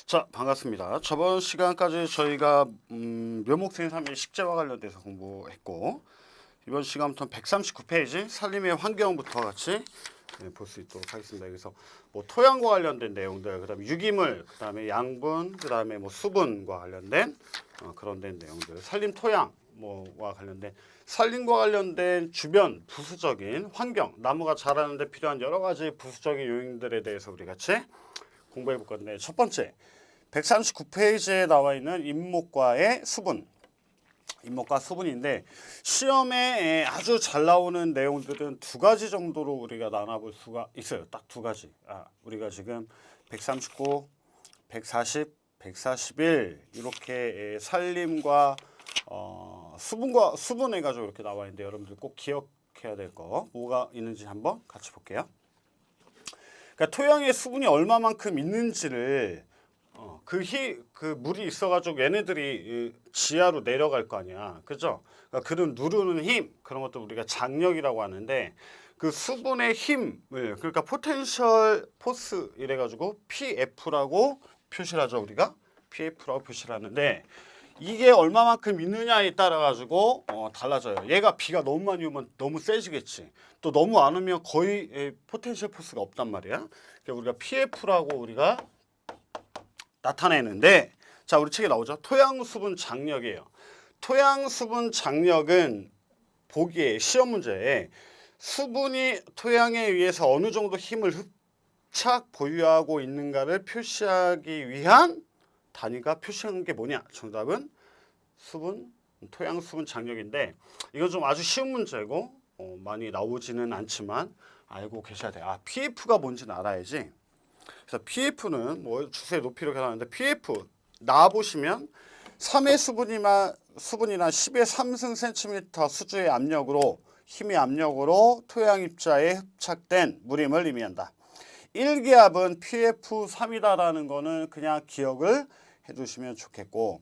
자, 반갑습니다. 저번 시간까지 저희가 묘목생산및 식재와 관련돼서 공부했고, 이번 시간부터는 139페이지 산림의 환경부터 같이 볼 수 있도록 하겠습니다. 그래서 뭐 토양과 관련된 내용들, 그다음에 유기물, 그다음에 양분, 그다음에 뭐 수분과 관련된 그런 된 내용들, 산림 토양 뭐와 관련된 산림과 관련된 주변 부수적인 환경, 나무가 자라는 데 필요한 여러 가지 부수적인 요인들에 대해서 우리 같이 공부해 볼 건데, 첫 번째 139페이지에 나와 있는 인목과의 수분, 인목과 수분인데 시험에 아주 잘 나오는 내용들은 두 가지 정도로 우리가 나눠볼 수가 있어요. 딱 두 가지. 우리가 지금 139, 140, 141 이렇게 산림과 수분과 수분 해가지고 이렇게 나와 있는데 여러분들 꼭 기억해야 될 거 뭐가 있는지 한번 같이 볼게요. 그러니까 토양에 수분이 얼마만큼 있는지를 그 물이 있어가지고 얘네들이 지하로 내려갈 거 아니야, 그죠? 그러니까 그런 누르는 힘, 그런 것도 우리가 장력이라고 하는데 그 수분의 힘을, 그러니까 포텐셜 포스 이래가지고 PF라고 표시를 하죠. 우리가 PF라고 표시를 하는데 이게 얼마만큼 있느냐에 따라 가지고 달라져요. 얘가 비가 너무 많이 오면 너무 세지겠지. 또 너무 안 오면 거의 포텐셜 포스가 없단 말이야. 그러니까 우리가 PF라고 우리가 나타내는데, 자, 우리 책에 나오죠. 토양 수분 장력이에요. 토양 수분 장력은 보기에 시험 문제에 수분이 토양에 의해서 어느 정도 힘을 흡착 보유하고 있는가를 표시하기 위한 단위가 표시한 게 뭐냐? 정답은 수분, 토양 수분 장력인데 이건 좀 아주 쉬운 문제고 많이 나오지는 않지만 알고 계셔야 돼요. PF가 뭔지는 알아야지. 그래서 PF는 뭐 주소의 높이로 계산하는데 PF 나 보시면 3의 수분이나 10의 3승 cm 수주의 압력으로 힘의 압력으로 토양 입자에 흡착된 물임을 의미한다. 1기압은 PF3이다라는 거는 그냥 기억을 해두시면 좋겠고,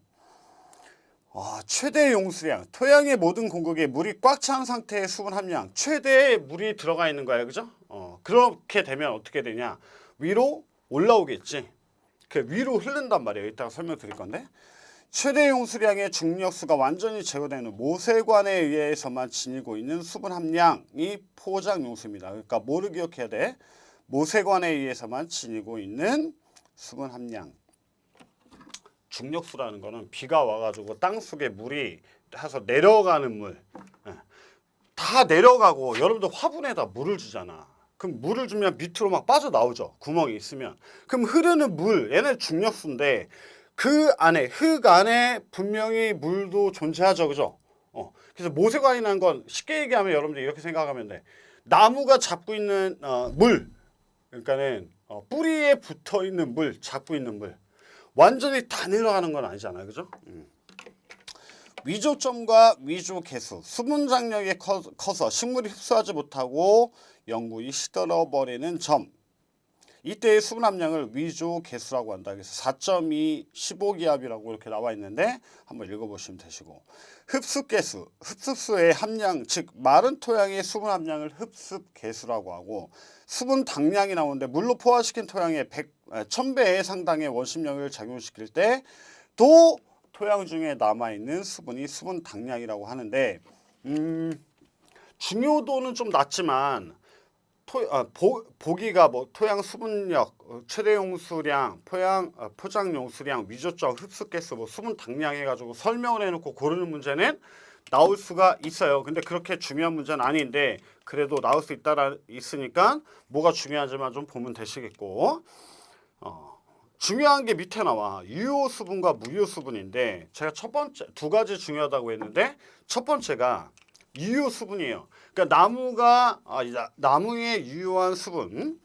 최대 용수량, 토양의 모든 공급에 물이 꽉 찬 상태의 수분 함량, 최대의 물이 들어가 있는 거예요, 그죠? 그렇게 되면 어떻게 되냐? 위로 올라오겠지. 그 위로 흐른단 말이에요. 이따가 설명드릴 건데, 최대 용수량의 중력수가 완전히 제거되는 모세관에 의해서만 지니고 있는 수분 함량이 포장 용수입니다. 그러니까 뭐를 기억해야 돼? 모세관에 의해서만 지니고 있는 수분 함량. 중력수라는 거는 비가 와가지고 땅속에 물이 해서 내려가는 물, 다 내려가고 여러분들 화분에다 물을 주잖아. 그럼 물을 주면 밑으로 막 빠져나오죠. 구멍이 있으면. 그럼 흐르는 물, 얘네 중력수인데 그 안에, 흙 안에 분명히 물도 존재하죠. 그죠? 그래서 모세관이라는 건 쉽게 얘기하면 여러분들 이렇게 생각하면 돼. 나무가 잡고 있는 물, 그러니까는 뿌리에 붙어 있는 물, 잡고 있는 물. 완전히 다 내려가는 건 아니잖아요. 그죠? 위조점과 위조개수, 수분 장력이 커서 식물이 흡수하지 못하고 영구히 시들어버리는 점. 이때의 수분 함량을 위조개수라고 한다. 그래서 4.2 15기압이라고 이렇게 나와 있는데 한번 읽어보시면 되시고, 흡습개수, 흡습수의 함량, 즉 마른 토양의 수분 함량을 흡습개수라고 하고, 수분 당량이 나오는데 물로 포화시킨 토양에 1000배의 상당의 원심력을 작용시킬 때 또 토양 중에 남아있는 수분이 수분 당량이라고 하는데, 중요도는 좀 낮지만 보기가 뭐 토양 수분력, 최대 용수량, 포장 용수량, 위조점, 흡수가스, 뭐 수분 당량 해가지고 설명을 해놓고 고르는 문제는 나올 수가 있어요. 근데 그렇게 중요한 문제는 아닌데 그래도 나올 수 있으니까 뭐가 중요하지만 좀 보면 되시겠고, 중요한 게 밑에 나와. 유효 수분과 무효 수분인데 제가 첫 번째 두 가지 중요하다고 했는데 첫 번째가 유효 수분이에요. 그러니까 나무의 유효한 수분.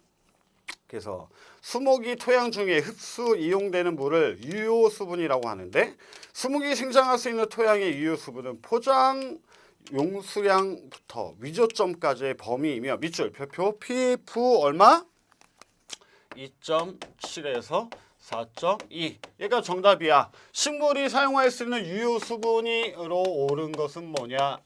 그래서 수목이 토양 중에 흡수 이용되는 물을 유효 수분이라고 하는데, 수목이 생장할 수 있는 토양의 유효 수분은 포장 용수량부터 위조점까지의 범위이며 밑줄 별표 PF 얼마? 2.7에서 4.2. 얘가 정답이야. 식물이 사용할 수 있는 유효 수분으로 오른 것은 뭐냐?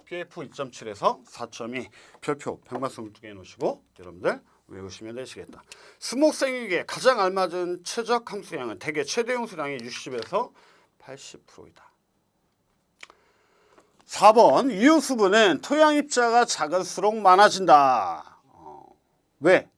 PF 2.7에서 4.2. 별표 100말씀을 두 개 놓으시고 여러분들 외우시면 되시겠다. 수목생육에 가장 알맞은 최적 함수량은 대개 최대 용수량이 60에서 80%이다. 4번 유효수분은 토양 입자가 작을수록 많아진다. 왜?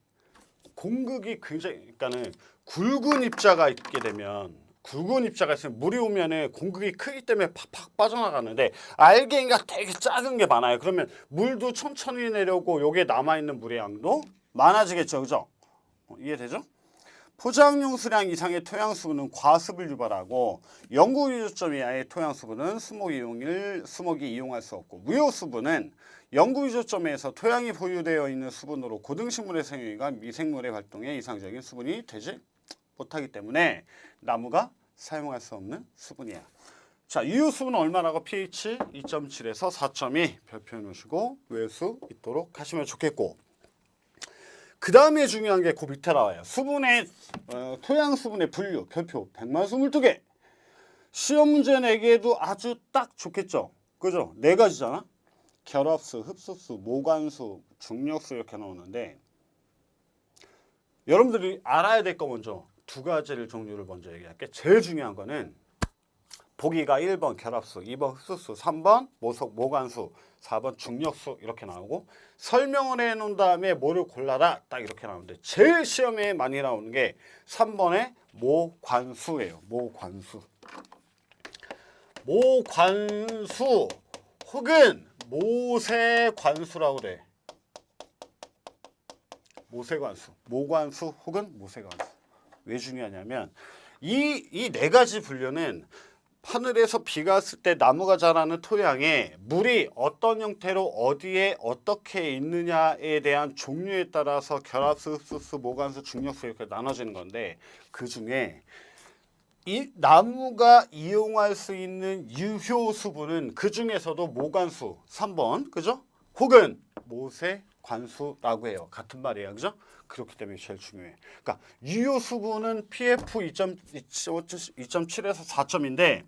공극이 굉장히 그러니까는 굵은 입자가 있게 되면 굵은 입자가 있으면 물이 오면은 공극이 크기 때문에 팍팍 빠져나가는데 알갱이가 되게 작은 게 많아요. 그러면 물도 천천히 내려오고 여기에 남아있는 물의 양도 많아지겠죠. 그죠? 이해되죠? 포장용 수량 이상의 토양 수분은 과습을 유발하고 영구 유조점 이하의 토양 수분은 수목이 이용할 수 없고 무효 수분은 영구 유조점에서 토양이 보유되어 있는 수분으로 고등식물의 생육과 미생물의 활동에 이상적인 수분이 되지 못하기 때문에 나무가 사용할 수 없는 수분이야. 자, 유효 수분은 얼마라고? pH 2.7에서 4.2 별표 놓으시고 외울 수 있도록 하시면 좋겠고, 그 다음에 중요한 게 그 밑에 나와요. 수분의 토양 수분의 분류 별표 100만22개. 시험 문제 내기에도 아주 딱 좋겠죠. 그죠? 네 가지잖아. 결합수, 흡수수, 모관수, 중력수 이렇게 나오는데 여러분들이 알아야 될 거 먼저 두 가지를 종류를 먼저 얘기할게. 제일 중요한 거는 보기가 1번 결합수, 2번 흡수수, 3번 모관수, 4번 중력수 이렇게 나오고 설명을 해놓은 다음에 뭐를 골라라 딱 이렇게 나오는데 제일 시험에 많이 나오는 게 3번의 모관수예요. 모관수. 모관수 혹은 모세관수라고 그래. 모세관수. 모관수 혹은 모세관수. 왜 중요하냐면 이 네 가지 분류는 하늘에서 비가 왔을 때 나무가 자라는 토양에 물이 어떤 형태로 어디에 어떻게 있느냐에 대한 종류에 따라서 결합수, 흡수수, 모관수, 중력수 이렇게 나눠지는 건데 그 중에 이 나무가 이용할 수 있는 유효 수분은 그 중에서도 모관수 3번 그죠? 혹은 모세관수라고 해요. 같은 말이에요. 그죠? 그렇기 때문에 제일 중요해. 그러니까 유효 수분은 PF 2.7에서 4점인데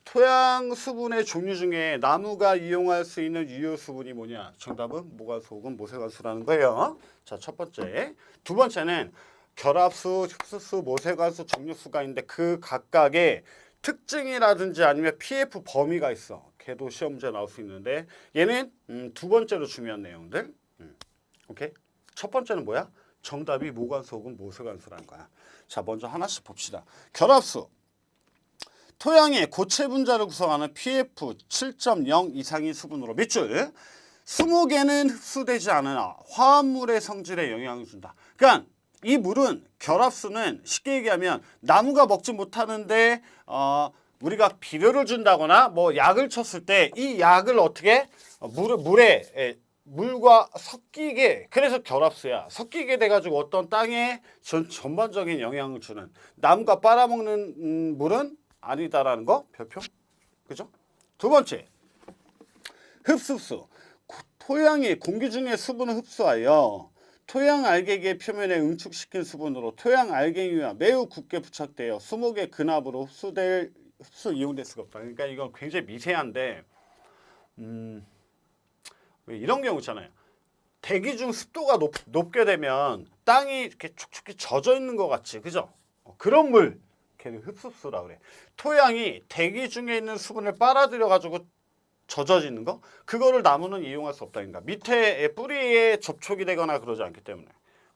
토양 수분의 종류 중에 나무가 이용할 수 있는 유효 수분이 뭐냐? 정답은 모관수 혹은 모세관수라는 거예요. 자, 첫 번째. 두 번째는 결합수, 흡수수, 모세관수, 중력수가 있는데 그 각각의 특징이라든지 아니면 PF 범위가 있어. 걔도 시험 문제 나올 수 있는데 얘는 두 번째로 중요한 내용들. 오케이? 첫 번째는 뭐야? 정답이 모관수 혹은 모세관수라는 거야. 자, 먼저 하나씩 봅시다. 결합수. 토양의 고체 분자를 구성하는 PF 7.0 이상의 수분으로 밑줄. 20개는 흡수되지 않으나 화합물의 성질에 영향을 준다. 그러니까 이 물은 결합수는 쉽게 얘기하면 나무가 먹지 못하는데 우리가 비료를 준다거나 뭐 약을 쳤을 때 이 약을 어떻게 물에 물과 섞이게, 그래서 결합수야. 섞이게 돼가지고 어떤 땅에 전반적인 영향을 주는, 나무가 빨아먹는 물은 아니다라는 거 별표. 그죠? 두 번째, 흡수수. 토양이 공기 중에 수분을 흡수하여 토양 알갱이의 표면에 응축시킨 수분으로 토양 알갱이와 매우 굳게 부착되어 수목의 근압으로 이용될 수가 없다. 그러니까 이건 굉장히 미세한데 이런 경우 있잖아요. 대기 중 습도가 높게 되면 땅이 이렇게 촉촉히 젖어 있는 것 같지, 그죠? 그런 물, 걔는 흡수수라 그래. 토양이 대기 중에 있는 수분을 빨아들여 가지고 젖어지는 거, 그거를 나무는 이용할 수 없다니까. 밑에 뿌리에 접촉이 되거나 그러지 않기 때문에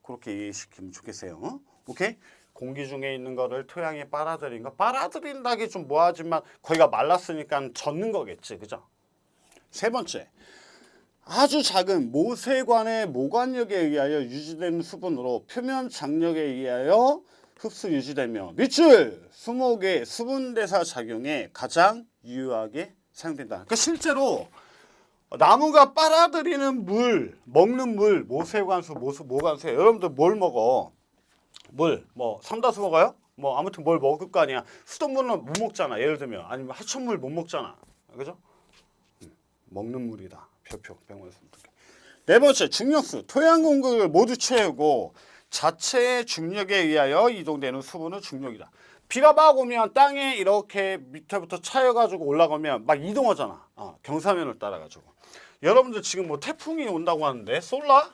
그렇게 이해시키면 좋겠어요. 오케이? 공기 중에 있는 거를 토양에 빨아들인 거, 빨아들인다기 좀 뭐하지만 거기가 말랐으니까 젖는 거겠지, 그죠? 세 번째, 아주 작은 모세관의 모관력에 의하여 유지되는 수분으로 표면 장력에 의하여 흡수 유지되며 밑줄 수목의 수분대사 작용에 가장 유효하게 사용된다. 그러니까 실제로 나무가 빨아들이는 물, 먹는 물, 모세관수, 모관수. 여러분들 뭘 먹어? 물, 뭐 삼다수 먹어요? 뭐 아무튼 뭘 먹을 거 아니야. 수돗물은 못 먹잖아. 예를 들면 아니면 하천물 못 먹잖아. 그죠? 먹는 물이다. 별표 100만. 네 번째, 중력수. 토양 공급을 모두 채우고 자체의 중력에 의하여 이동되는 수분은 중력이다. 비가 막 오면 땅에 이렇게 밑에부터 차여가지고 올라가면 막 이동하잖아. 경사면을 따라가지고. 여러분들 지금 뭐 태풍이 온다고 하는데 쏠라?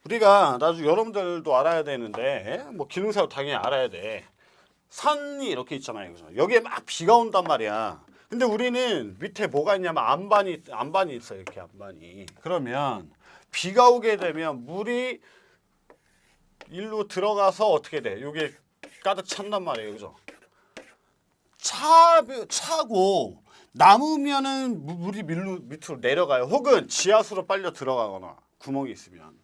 우리가 나중에 여러분들도 알아야 되는데 뭐 기능사도 당연히 알아야 돼. 산이 이렇게 있잖아요. 그죠? 여기에 막 비가 온단 말이야. 근데 우리는 밑에 뭐가 있냐면 안반이 있어요. 이렇게 안반이. 그러면 비가 오게 되면 물이 일로 들어가서 어떻게 돼? 요게 가득 찬단 말이에요. 그죠? 차고 남으면은 물이 밑으로 내려가요. 혹은 지하수로 빨려 들어가거나 구멍이 있으면.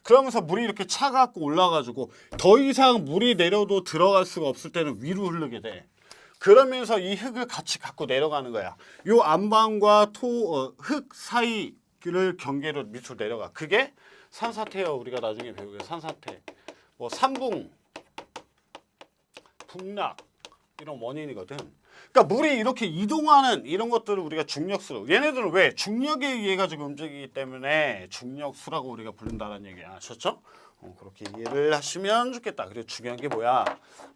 그러면서 물이 이렇게 차갖고 올라가지고 더 이상 물이 내려도 들어갈 수가 없을 때는 위로 흐르게 돼. 그러면서 이 흙을 같이 갖고 내려가는 거야. 요 안반과 흙 사이를 경계로 밑으로 내려가. 그게 산사태예요. 우리가 나중에 배우게 산사태. 뭐 산붕, 풍락 이런 원인이거든. 그러니까 물이 이렇게 이동하는 이런 것들을 우리가 중력수. 얘네들은 왜? 중력에 의해 가지고 움직이기 때문에 중력수라고 우리가 부른다는 얘기 아셨죠? 그렇게 이해를 하시면 좋겠다. 그리고 중요한 게 뭐야?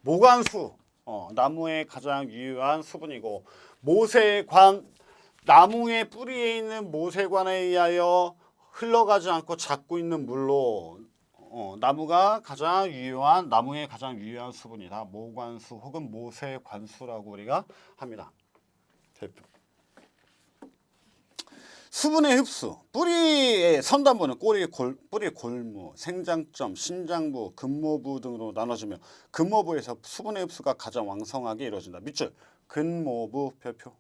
모관수. 나무의 가장 유효한 수분이고 모세관 나무의 뿌리에 있는 모세관에 의하여 흘러가지 않고 잡고 있는 물로 나무의 가장 유효한 수분이다. 모관수 혹은 모세관수라고 우리가 합니다. 대표. 수분의 흡수. 뿌리의 선단부는 뿌리 골무, 생장점, 신장부, 근모부 등으로 나눠지며 근모부에서 수분의 흡수가 가장 왕성하게 이루어진다. 밑줄. 근모부 별표.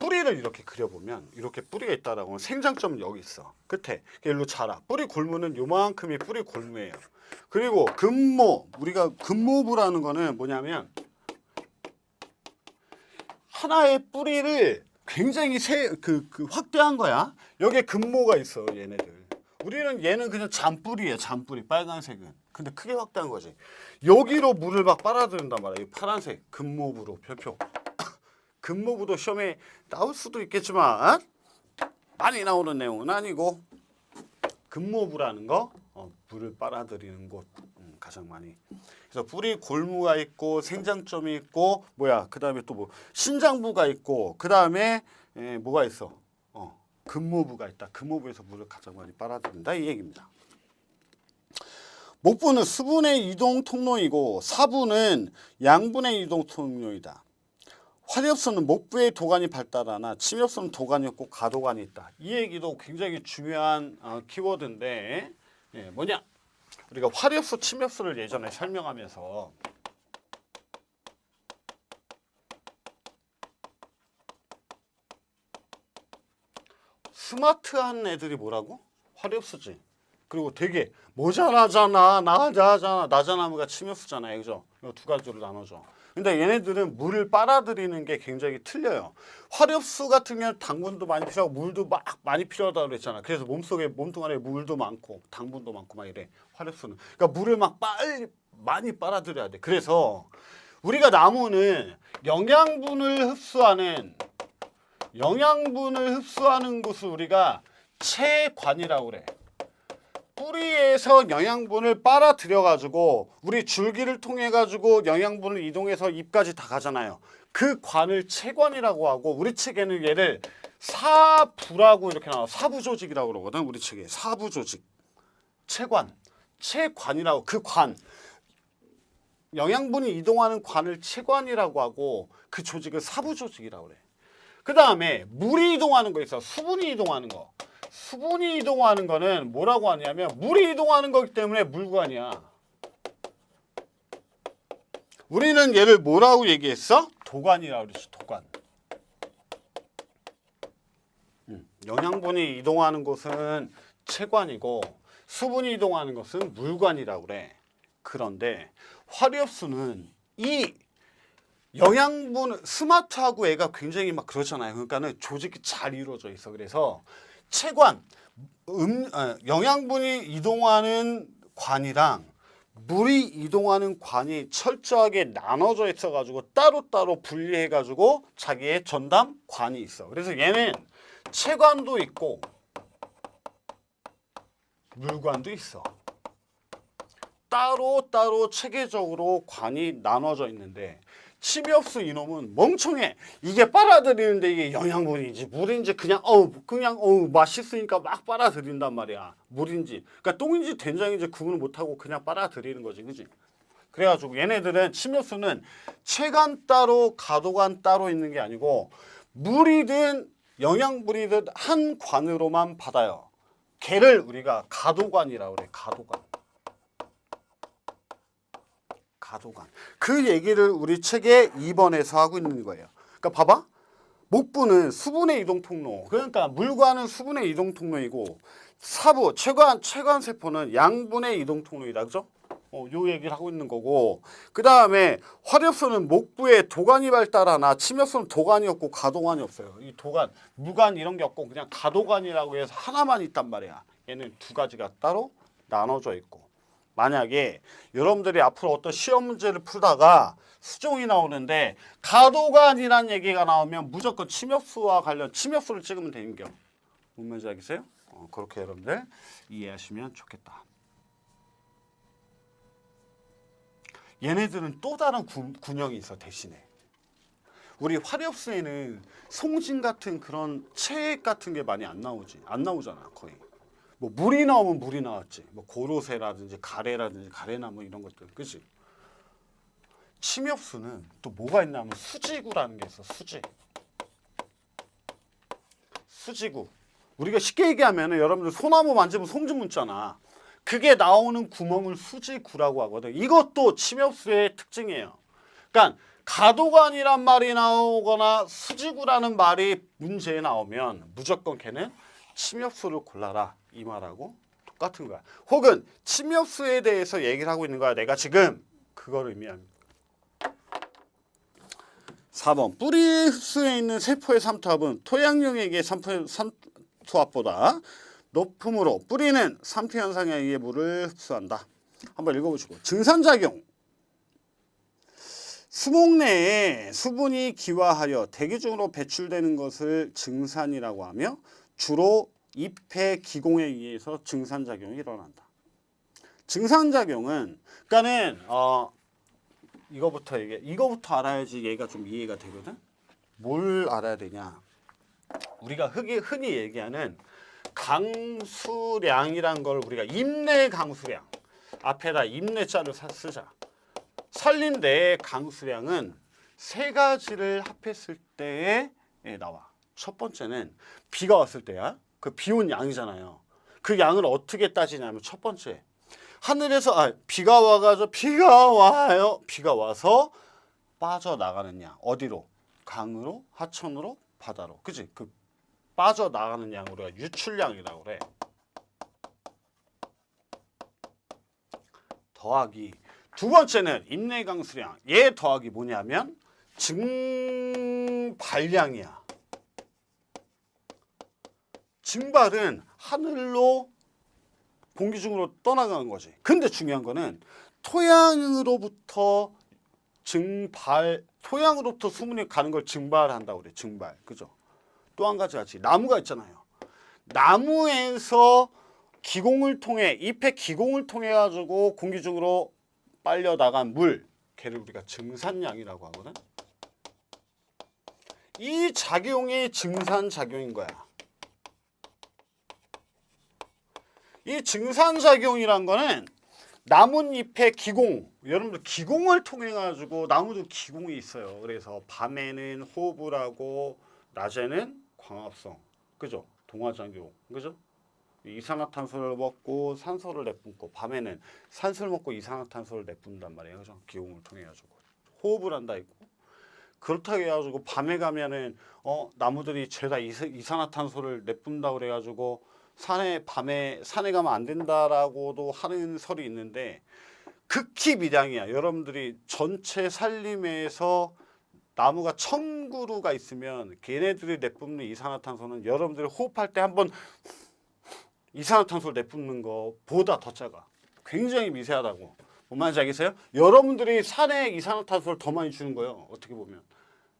뿌리를 이렇게 그려보면 이렇게 뿌리가 있다라고 하면 생장점은 여기 있어. 끝에. 일로 자라. 뿌리 골무는 요만큼이 뿌리 골무예요. 그리고 근모. 우리가 근모부라는 거는 뭐냐면 하나의 뿌리를 굉장히 확대한 거야. 여기에 근모가 있어, 얘네들. 얘는 그냥 잔뿌리야, 잔뿌리, 빨간색은. 근데 크게 확대한 거지. 여기로 물을 막 빨아들인단 말이야. 이 파란색, 근모부로 별표. 근모부도 시험에 나올 수도 있겠지만 많이 나오는 내용은 아니고 근모부라는 거, 물을 빨아들이는 곳 가장 많이. 그래서 뿌리 골무가 있고 생장점이 있고 그 다음에 또 뭐 신장부가 있고 그 다음에 뭐가 있어? 근모부가 있다. 근모부에서 물을 가장 많이 빨아들인다 이 얘기입니다. 목부는 수분의 이동 통로이고 사부는 양분의 이동 통로이다. 화렵수는 목부의 도관이 발달하나 침엽수는 도관이 없고 가도관이 있다. 이 얘기도 굉장히 중요한 키워드인데 뭐냐? 우리가 화렵수, 침엽수를 예전에 설명하면서 스마트한 애들이 뭐라고? 화렵수지. 그리고 되게 모자라잖아, 나자나무가 침엽수잖아요. 그죠? 이 두 가지로 나눠져. 근데 얘네들은 물을 빨아들이는 게 굉장히 틀려요. 화렵수 같은 경우는 당분도 많이 필요하고 물도 막 많이 필요하다고 그랬잖아. 그래서 몸통 안에 물도 많고 당분도 많고 막 이래. 화렵수는. 그러니까 물을 막 많이 빨아들여야 돼. 그래서 우리가 나무는 영양분을 흡수하는 것을 우리가 체관이라고 그래. 뿌리에서 영양분을 빨아들여 가지고 우리 줄기를 통해 가지고 영양분을 이동해서 잎까지 다 가잖아요. 그 관을 체관이라고 하고 우리 책에는 얘를 사부라고 이렇게 나와. 사부조직이라고 그러거든. 우리 책에 사부조직. 체관이라고. 그 관. 영양분이 이동하는 관을 체관이라고 하고 그 조직을 사부조직이라고 그래. 그 다음에 물이 이동하는 거 있어. 수분이 이동하는 거. 수분이 이동하는 거는 뭐라고 하냐면 물이 이동하는 거기 때문에 물관이야. 우리는 얘를 뭐라고 얘기했어? 도관이라고 그랬지. 도관. 영양분이 이동하는 곳은 체관이고 수분이 이동하는 것은 물관이라고 그래. 그런데 화렵수는 이 영양분 스마트하고 애가 굉장히 막 그렇잖아요. 그러니까는 조직이 잘 이루어져 있어. 그래서 체관, 영양분이 이동하는 관이랑 물이 이동하는 관이 철저하게 나눠져 있어가지고 따로따로 분리해가지고 자기의 전담 관이 있어. 그래서 얘는 체관도 있고 물관도 있어. 따로따로 체계적으로 관이 나눠져 있는데 침엽수 이놈은 멍청해. 이게 빨아들이는데 이게 영양분인지 물인지 그냥 맛있으니까 막 빨아들인단 말이야. 물인지 그러니까 똥인지 된장인지 구분을 못하고 그냥 빨아들이는 거지, 그지? 그래가지고 얘네들은 침엽수는 체관 따로 가도관 따로 있는 게 아니고 물이든 영양분이든 한 관으로만 받아요. 걔를 우리가 가도관이라고 그래. 가도관. 그 얘기를 우리 책에 2번에서 하고 있는 거예요. 그러니까 봐봐. 목부는 수분의 이동 통로. 그러니까 물과는 수분의 이동 통로이고 사부 체관 세포는 양분의 이동 통로이다. 그죠? 요 얘기를 하고 있는 거고. 그다음에 화렵수는 목부에 도관이 발달하나 침엽수는 도관이 없고 가도관이 없어요. 이 도관, 무관 이런 게 없고 그냥 가도관이라고 해서 하나만 있단 말이야. 얘는 두 가지가 따로 나눠져 있고. 만약에 여러분들이 앞으로 어떤 시험 문제를 풀다가 수종이 나오는데 가도관이란 얘기가 나오면 무조건 침엽수와 관련 침엽수를 찍으면 되는 겨. 뭔 말인지 알겠어요? 그렇게 여러분들 이해하시면 좋겠다. 얘네들은 또 다른 군형이 있어. 대신에 우리 화렵수에는 송진 같은 그런 체액 같은 게 많이 안 나오잖아. 거의. 뭐 물이 나오면 물이 나왔지. 뭐 고로쇠라든지 가래나무 이런 것들, 그치? 침엽수는 또 뭐가 있냐면 수지구라는 게 있어. 수지구. 우리가 쉽게 얘기하면 여러분들 소나무 만지면 송진 묻잖아. 그게 나오는 구멍을 수지구라고 하거든. 이것도 침엽수의 특징이에요. 그러니까 가도관이란 말이 나오거나 수지구라는 말이 문제에 나오면 무조건 걔는 침엽수를 골라라 이 말하고 똑같은 거야. 혹은 침엽수에 대해서 얘기를 하고 있는 거야. 내가 지금 그걸 의미합니다. 4번 뿌리 흡수에 있는 세포의 삼투압은 토양용액의 삼투압보다 높음으로 뿌리는 삼투 현상에 의해 물을 흡수한다. 한번 읽어보시고. 증산작용. 수목 내에 수분이 기화하여 대기 중으로 배출되는 것을 증산이라고 하며 주로 잎의 기공에 의해서 증산작용이 일어난다. 증산작용은 그러니까는 이거부터 알아야지 얘가 좀 이해가 되거든. 뭘 알아야 되냐? 우리가 흔히 얘기하는 강수량이란 걸 우리가 임내 강수량 앞에다 임내자를 쓰자. 산림 내의 강수량은 세 가지를 합했을 때에 나와. 첫 번째는 비가 왔을 때야. 그 비 온 양이잖아요. 그 양을 어떻게 따지냐면 첫 번째 하늘에서 비가 와가지고 비가 와서 빠져나가는 양. 어디로? 강으로, 하천으로, 바다로. 그치? 그 빠져나가는 양 우리가 유출량이라고 그래. 더하기 두 번째는 임내강수량. 얘 더하기 뭐냐면 증발량이야. 증발은 하늘로 공기 중으로 떠나가는 거지. 근데 중요한 거는 토양으로부터 수분이 가는 걸 증발한다고 그래. 증발. 그죠? 또 한 가지 같이 나무가 있잖아요. 나무에서 기공을 통해 잎의 기공을 통해 가지고 공기 중으로 빨려 나간 물, 걔를 우리가 증산량이라고 하거든. 이 작용이 증산작용인 거야. 이 증산작용이란 거는 나뭇잎의 기공, 여러분들 기공을 통해 가지고 나무도 기공이 있어요. 그래서 밤에는 호흡을 하고 낮에는 광합성, 그죠? 동화작용, 그죠? 이산화탄소를 먹고 산소를 내뿜고 밤에는 산소를 먹고 이산화탄소를 내뿜단 말이에요. 그죠? 기공을 통해 가지고 호흡을 한다 있고 그렇다고 해가지고 밤에 가면은 나무들이 죄다 이산화탄소를 내뿜다 그래가지고 밤에 산에 가면 안 된다라고도 하는 설이 있는데 극히 미량이야. 여러분들이 전체 산림에서 나무가 1000그루가 있으면 걔네들이 내뿜는 이산화탄소는 여러분들이 호흡할 때 한번 이산화탄소를 내뿜는 것보다 더 작아. 굉장히 미세하다고. 뭔 말인지 알겠어요? 여러분들이 산에 이산화탄소를 더 많이 주는 거예요. 어떻게 보면.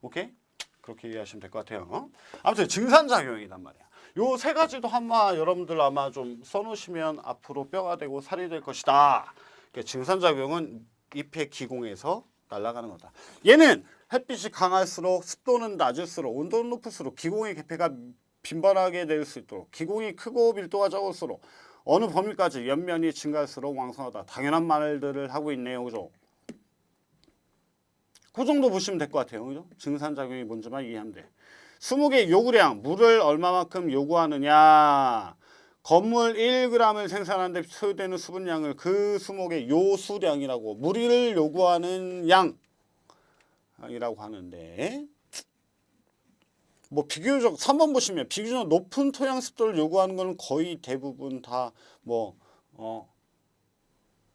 오케이? 그렇게 이해하시면 될 것 같아요. 아무튼 증산작용이란 말이야. 요 세 가지도 여러분들 아마 좀 써놓으시면 앞으로 뼈가 되고 살이 될 것이다. 증산작용은 잎의 기공에서 날아가는 거다. 얘는 햇빛이 강할수록 습도는 낮을수록 온도는 높을수록 기공의 개폐가 빈번하게 될 수 있도록 기공이 크고 밀도가 적을수록 어느 범위까지 연면이 증가할수록 왕성하다. 당연한 말들을 하고 있네요. 그죠? 그 정도 보시면 될 것 같아요. 그죠? 증산작용이 뭔지만 이해하면 돼. 20개 요구량, 물을 얼마만큼 요구하느냐. 건물 1g을 생산하는데 소요되는 수분량을 그 수목의 요수량이라고, 물을 요구하는 양이라고 하는데, 뭐 비교적 3번 보시면 비교적 높은 토양 습도를 요구하는 거는 거의 대부분 다 뭐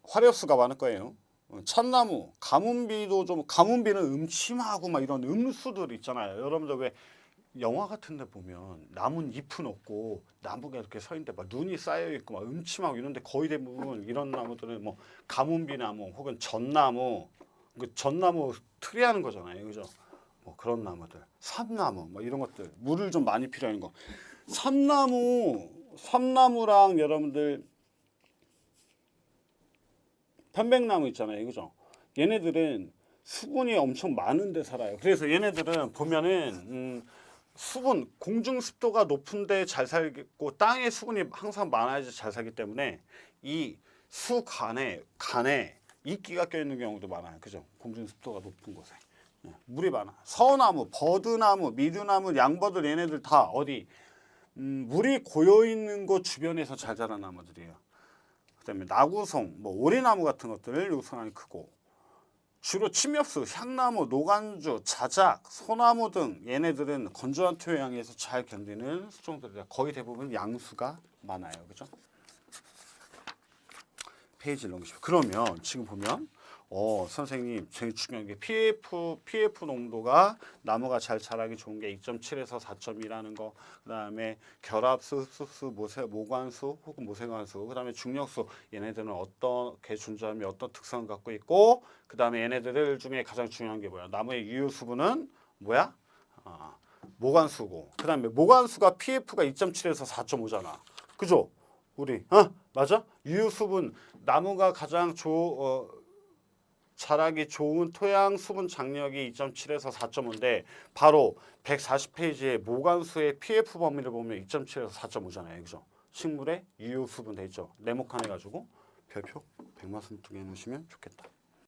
화력수가 많을 거예요. 참나무, 가뭄비도 좀, 가뭄비는 음침하고 막 이런 음수들 있잖아요. 여러분들 왜 영화 같은 데 보면 나무는 잎은 없고 나무가 이렇게 서 있는데 막 눈이 쌓여 있고 막 음침하고 이런데 거의 대부분 이런 나무들은 뭐 가뭄비나무 혹은 전나무, 그 전나무 트리하는 거잖아요. 그죠? 뭐 그런 나무들, 삼나무 뭐 이런 것들, 물을 좀 많이 필요한 거. 삼나무랑 여러분들 편백나무 있잖아요. 그죠? 얘네들은 수분이 엄청 많은 데 살아요. 그래서 얘네들은 보면은 수분, 공중 습도가 높은데 잘 살고 땅에 수분이 항상 많아야지 잘 살기 때문에 이 수간에 이끼가 껴있는 경우도 많아요. 그죠? 공중 습도가 높은 곳에. 물이 많아. 서나무, 버드나무, 미드나무, 양버들 얘네들 다 어디 물이 고여 있는 곳 주변에서 잘 자란 나무들이에요. 그다음에 나구송, 뭐 오리나무 같은 것들을 요소량이 크고, 주로 침엽수, 향나무, 노간주, 자작, 소나무 등 얘네들은 건조한 토양에서 잘 견디는 수종들이다. 거의 대부분 양수가 많아요. 그죠? 페이지를 넘기시면. 그러면 지금 보면 선생님 제일 중요한 게 PF 농도가 나무가 잘 자라기 좋은 게 2.7에서 4.2라는 거, 그 다음에 결합수, 흡수수, 모관수 혹은 모세관수, 그 다음에 중력수, 얘네들은 어떻게 존재하며 어떤 특성을 갖고 있고, 그 다음에 얘네들 중에 가장 중요한 게 뭐야? 나무의 유효수분은 뭐야? 모관수고, 그 다음에 모관수가 PF가 2.7에서 4.5잖아. 그죠? 우리 맞아? 유효수분, 나무가 가장 자라기 좋은 토양 수분 장력이 2.7에서 4.5인데 바로 140페이지에 모관수의 PF 범위를 보면 2.7에서 4.5잖아요. 그죠? 식물의 유효 수분 돼 있죠. 네모칸 해가지고 별표 100말씀 두개 놓으시면 좋겠다.